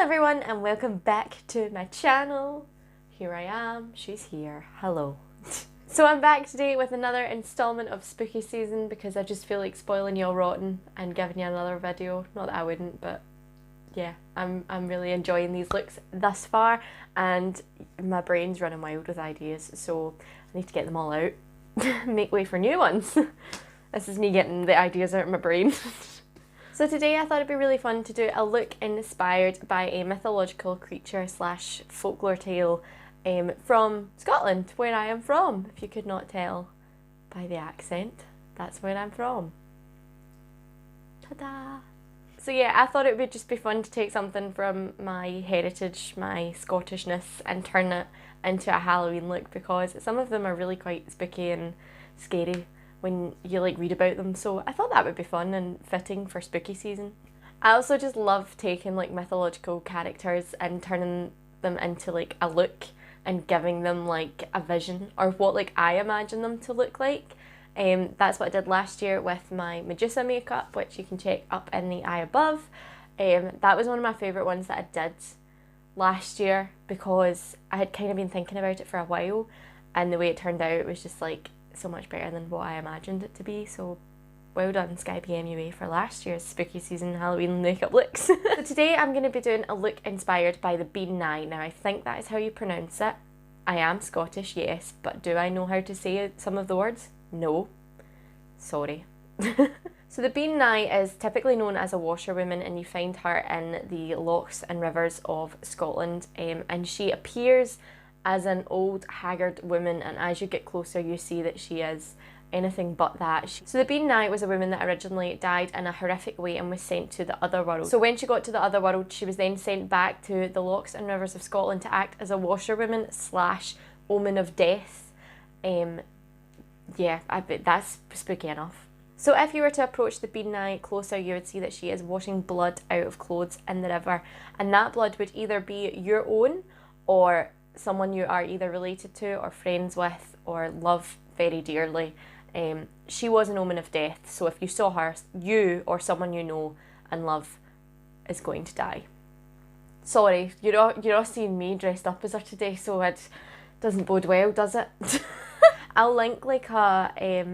everyone and welcome back to my channel. Here I am, she's here, hello. So I'm back today with another installment of spooky season because I just feel like spoiling y'all rotten and giving you another video. Not that I wouldn't, but yeah, I'm really enjoying these looks thus far and my brain's running wild with ideas, so I need to get them all out. Make way for new ones. This is me getting the ideas out of my brain. So today I thought it'd be really fun to do a look inspired by a mythological creature slash folklore tale from Scotland, where I am from. If you could not tell by the accent, that's where I'm from. Ta-da! So yeah, I thought it would just be fun to take something from my heritage, my Scottishness, and turn it into a Halloween look because some of them are really quite spooky and scary when you like read about them, so I thought that would be fun and fitting for spooky season. I also just love taking like mythological characters and turning them into like a look and giving them like a vision or what like I imagine them to look like. That's what I did last year with my Medusa makeup, which you can check up in the eye above. That was one of my favourite ones that I did last year because I had kind of been thinking about it for a while, and the way it turned out, it was just like so much better than what I imagined it to be. So well done, skyebmua, for last year's spooky season Halloween makeup looks. So today I'm going to be doing a look inspired by the Bean-Nighe. Now I think that is how you pronounce it. I am Scottish, yes, but do I know how to say some of the words? No. Sorry. So the Bean-Nighe is typically known as a washerwoman, and you find her in the lochs and rivers of Scotland, and she appears as an old haggard woman, and as you get closer you see that she is anything but that. So the Bean-Nighe was a woman that originally died in a horrific way and was sent to the other world. So when she got to the other world, she was then sent back to the lochs and rivers of Scotland to act as a washerwoman slash omen of death. Yeah, I bet that's spooky enough. So if you were to approach the Bean-Nighe closer, you would see that she is washing blood out of clothes in the river, and that blood would either be your own or someone you are either related to or friends with or love very dearly. She was an omen of death, so if you saw her, you or someone you know and love is going to die. Sorry, you're all seeing me dressed up as her today, so it doesn't bode well, does it? I'll link like a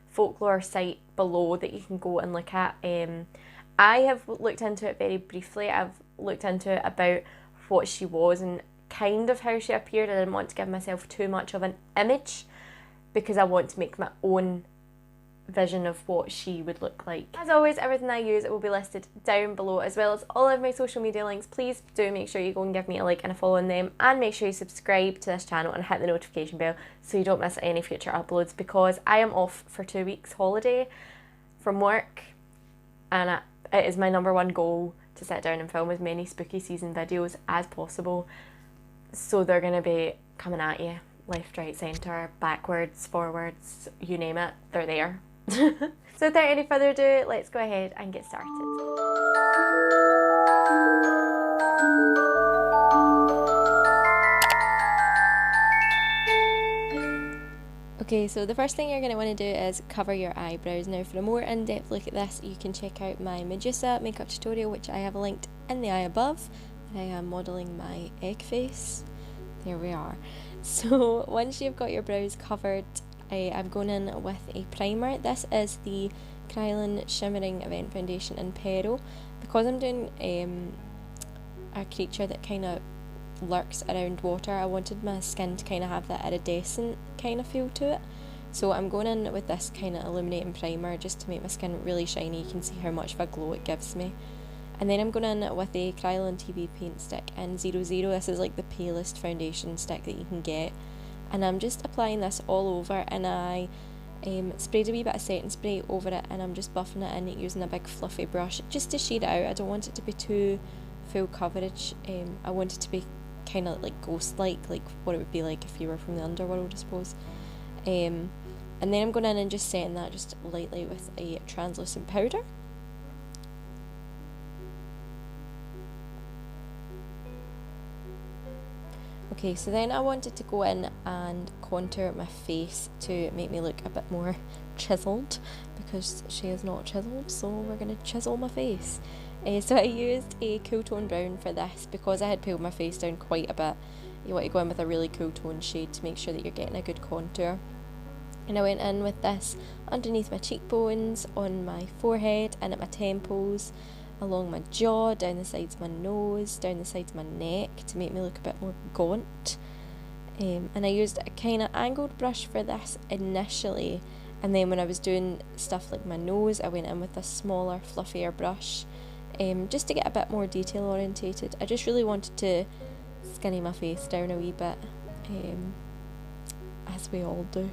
folklore site below that you can go and look at. I have looked into it very briefly. I've looked into it about what she was and kind of how she appeared. I didn't want to give myself too much of an image because I want to make my own vision of what she would look like. As always, everything I use will be listed down below, as well as all of my social media links. Please do make sure you go and give me a like and a follow on them, and make sure you subscribe to this channel and hit the notification bell so you don't miss any future uploads, because I am off for 2 weeks holiday from work, and it is my #1 goal to sit down and film as many spooky season videos as possible. So they're going to be coming at you left, right, centre, backwards, forwards, you name it, they're there. So without any further ado, let's go ahead and get started. Okay, so the first thing you're going to want to do is cover your eyebrows. Now for a more in-depth look at this, you can check out my Medusa makeup tutorial, which I have linked in the eye above. I am modelling my egg face. There we are. So once you've got your brows covered, I'm going in with a primer. This is the Kryolan Shimmering Event Foundation in Pearl. Because I'm doing a creature that kind of lurks around water, I wanted my skin to kind of have that iridescent kind of feel to it. So I'm going in with this kind of illuminating primer just to make my skin really shiny. You can see how much of a glow it gives me. And then I'm going in with a Kryolan TV paint stick in 00. This is like the palest foundation stick that you can get. And I'm just applying this all over, and I sprayed a wee bit of setting spray over it, and I'm just buffing it in using a big fluffy brush just to shade it out. I don't want it to be too full coverage. I want it to be kind of like ghost-like, like what it would be like if you were from the underworld, I suppose. And then I'm going in and just setting that just lightly with a translucent powder. Okay, so then I wanted to go in and contour my face to make me look a bit more chiseled, because she is not chiseled, so we're going to chisel my face. So I used a cool tone brown for this because I had peeled my face down quite a bit. You want to go in with a really cool tone shade to make sure that you're getting a good contour. And I went in with this underneath my cheekbones, on my forehead, and at my temples, along my jaw, down the sides of my nose, down the sides of my neck to make me look a bit more gaunt. And I used a kind of angled brush for this initially, and then when I was doing stuff like my nose, I went in with a smaller, fluffier brush, just to get a bit more detail orientated. I just really wanted to skinny my face down a wee bit, as we all do.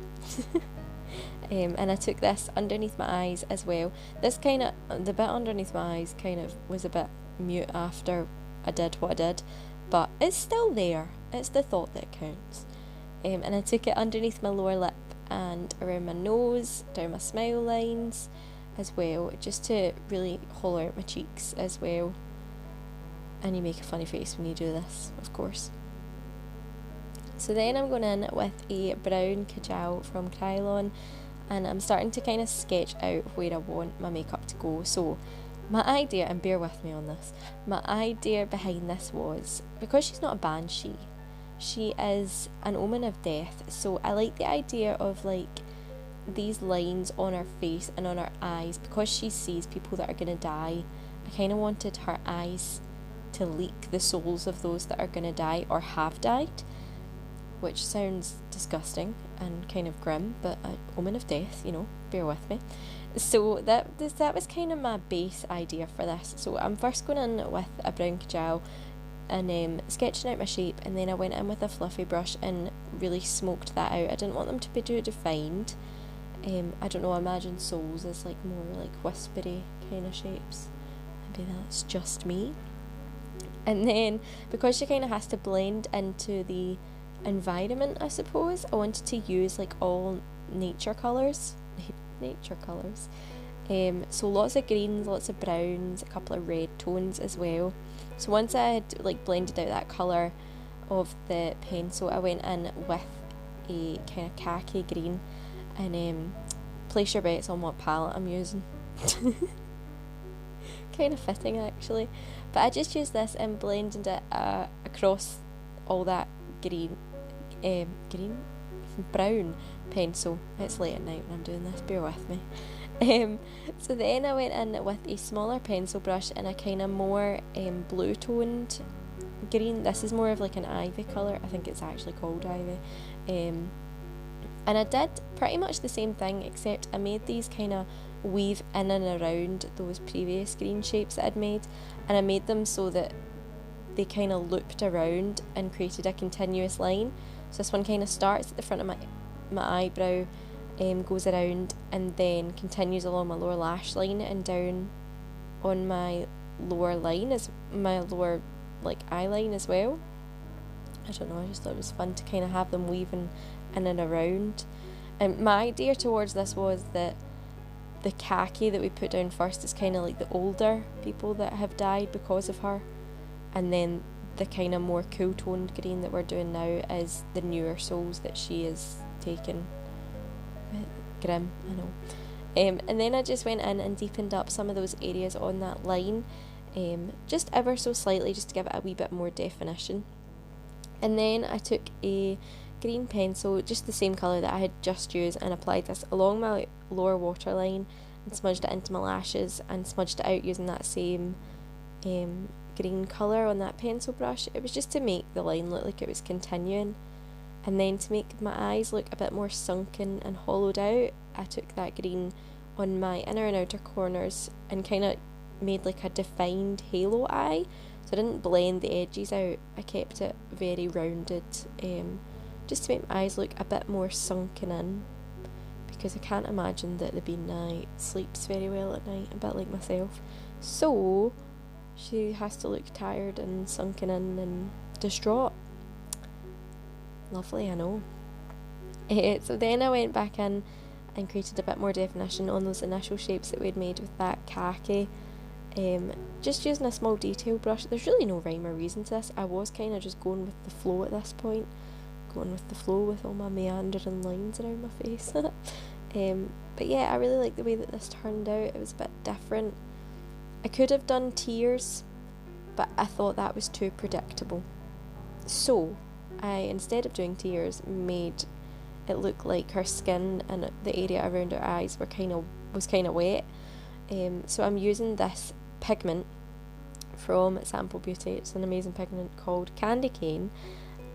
And I took this underneath my eyes as well. This the bit underneath my eyes kind of was a bit mute after I did what I did, but it's still there. It's the thought that counts. And I took it underneath my lower lip and around my nose, down my smile lines as well, just to really hollow out my cheeks as well. And you make a funny face when you do this, of course. So then I'm going in with a brown Kajal from Kryolan, and I'm starting to kind of sketch out where I want my makeup to go. So my idea, and bear with me on this, my idea behind this was, because she's not a banshee, she is an omen of death, so I like the idea of like these lines on her face and on her eyes, because she sees people that are going to die. I kind of wanted her eyes to leak the souls of those that are going to die or have died, which sounds disgusting and kind of grim, but an omen of death, you know, bear with me. So that was kind of my base idea for this. So I'm first going in with a brown Kajal and sketching out my shape, and then I went in with a fluffy brush and really smoked that out. I didn't want them to be too defined. I don't know, I imagine souls as like more like whispery kind of shapes. Maybe that's just me. And then because she kind of has to blend into the environment, I suppose, I wanted to use like all nature colours. So lots of greens, lots of browns, a couple of red tones as well. So once I had like blended out that colour of the pencil, I went in with a kind of khaki green, and place your bets on what palette I'm using. Kind of fitting actually, but I just used this and blended it across all that brown pencil. It's late at night when I'm doing this, bear with me. So then I went in with a smaller pencil brush and a kind of more blue toned green. This is more of like an ivy colour, I think it's actually called ivy. And I did pretty much the same thing, except I made these kind of weave in and around those previous green shapes that I'd made, and I made them so that they kind of looped around and created a continuous line. So this one kind of starts at the front of my eyebrow, goes around and then continues along my lower lash line and down on my lower line, as my lower like eye line as well. I don't know, I just thought it was fun to kind of have them weaving in and around. And my idea towards this was that the khaki that we put down first is kind of like the older people that have died because of her, and then the kind of more cool toned green that we're doing now is the newer souls that she is taking. Grim, I know. And then I just went in and deepened up some of those areas on that line, just ever so slightly, just to give it a wee bit more definition. And then I took a green pencil, just the same colour that I had just used, and applied this along my lower waterline and smudged it into my lashes and smudged it out using that same green colour on that pencil brush. It was just to make the line look like it was continuing. And then to make my eyes look a bit more sunken and hollowed out, I took that green on my inner and outer corners and kind of made like a defined halo eye. So I didn't blend the edges out, I kept it very rounded, just to make my eyes look a bit more sunken in, because I can't imagine that the Bean-Nighe sleeps very well at night, a bit like myself. So she has to look tired and sunken in and distraught. Lovely, I know. So then I went back in and created a bit more definition on those initial shapes that we'd made with that khaki. Just using a small detail brush. There's really no rhyme or reason to this. I was kind of just going with the flow at this point. Going with the flow with all my meandering lines around my face. But yeah, I really like the way that this turned out. It was a bit different. I could have done tears, but I thought that was too predictable. So I, instead of doing tears, made it look like her skin and the area around her eyes was kind of wet. So I'm using this pigment from Sample Beauty. It's an amazing pigment called Candy Cane,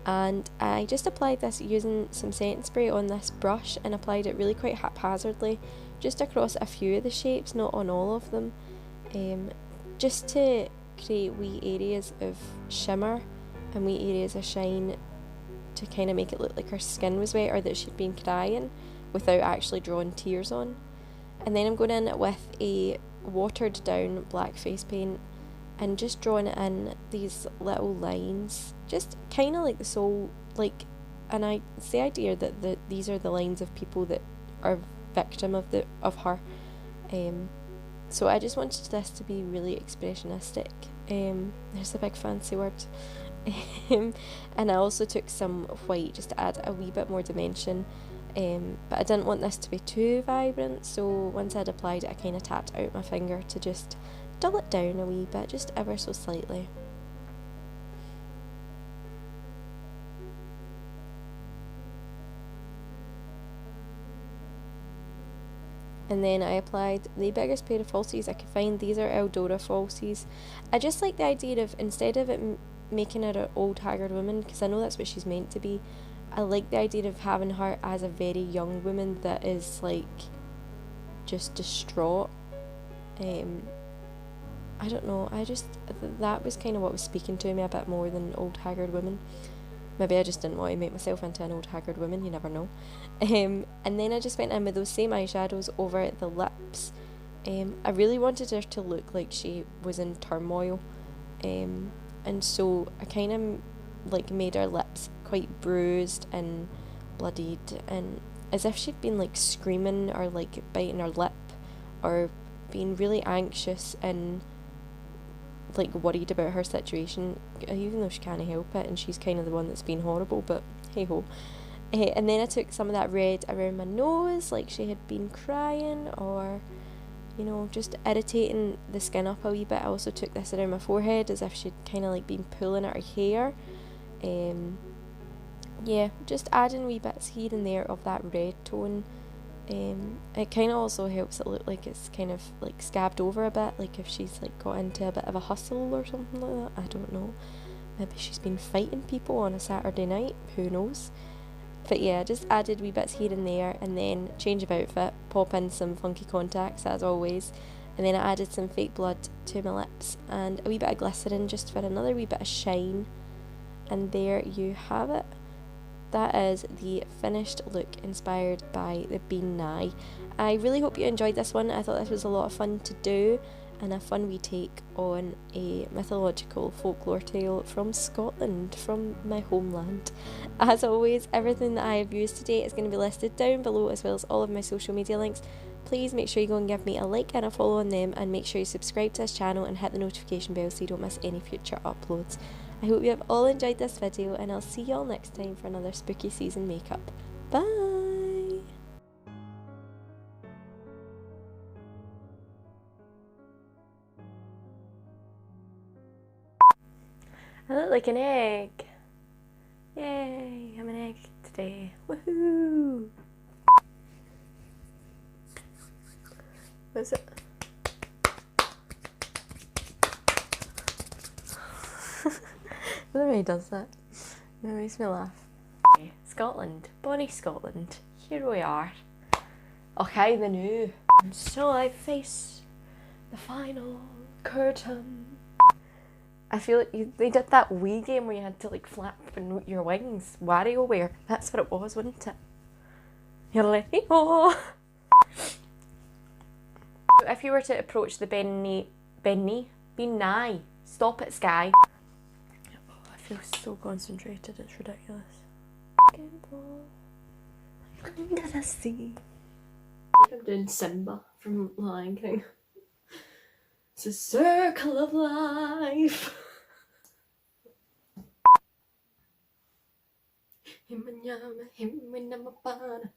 and I just applied this using some setting spray on this brush and applied it really quite haphazardly, just across a few of the shapes, not on all of them, just to create wee areas of shimmer and wee areas of shine to kind of make it look like her skin was wet or that she'd been crying without actually drawing tears on. And then I'm going in with a watered down black face paint and just drawing it in these little lines, just kind of like the soul, like, and it's the idea that these are the lines of people that are victim of her. So I just wanted this to be really expressionistic. There's a big fancy word. And I also took some white just to add a wee bit more dimension. But I didn't want this to be too vibrant, so once I'd applied it, I kind of tapped out my finger to just dull it down a wee bit, just ever so slightly. And then I applied the biggest pair of falsies I could find. These are Eldora falsies. I just like the idea of, instead of it making her an old haggard woman, because I know that's what she's meant to be, I like the idea of having her as a very young woman that is like just distraught. I don't know, that was kind of what was speaking to me a bit more than old haggard woman. Maybe I just didn't want to make myself into an old haggard woman, you never know. And then I just went in with those same eyeshadows over the lips. I really wanted her to look like she was in turmoil. And so I kind of like made her lips quite bruised and bloodied, and as if she'd been like screaming or like biting her lip or being really anxious and like worried about her situation, even though she can't help it and she's kind of the one that's been horrible, but hey ho. And then I took some of that red around my nose, like she had been crying or, you know, just irritating the skin up a wee bit. I also took this around my forehead as if she'd kind of like been pulling at her hair. Yeah, just adding wee bits here and there of that red tone. It kind of also helps it look like it's kind of like scabbed over a bit, like if she's like got into a bit of a hustle or something like that. I don't know, maybe she's been fighting people on a Saturday night, who knows. But yeah, just added wee bits here and there, and then change of outfit, pop in some funky contacts as always, and then I added some fake blood to my lips and a wee bit of glycerin just for another wee bit of shine. And there you have it. That is the finished look inspired by the Bean-Nighe. I really hope you enjoyed this one. I thought this was a lot of fun to do and a fun wee take on a mythological folklore tale from Scotland, from my homeland. As always, everything that I have used today is going to be listed down below, as well as all of my social media links. Please make sure you go and give me a like and a follow on them, and make sure you subscribe to this channel and hit the notification bell so you don't miss any future uploads. I hope you have all enjoyed this video, and I'll see you all next time for another spooky season makeup. Bye! I look like an egg. Yay, I'm an egg today. Woohoo! What's it? I don't know why he does that. It makes me laugh. Scotland, bonny Scotland, here we are. Okay, the new. And so I face the final curtain. I feel like they did that Wii game where you had to like flap your wings. WarioWare, that's what it was, wasn't it? You're like, oh. If you were to approach the Bean-Nighe, stop at Skye. I feel so concentrated, it's ridiculous. Under the sea. I think I'm doing Simba from Lion King. It's a circle of life. Him and Yama, him and Namapana.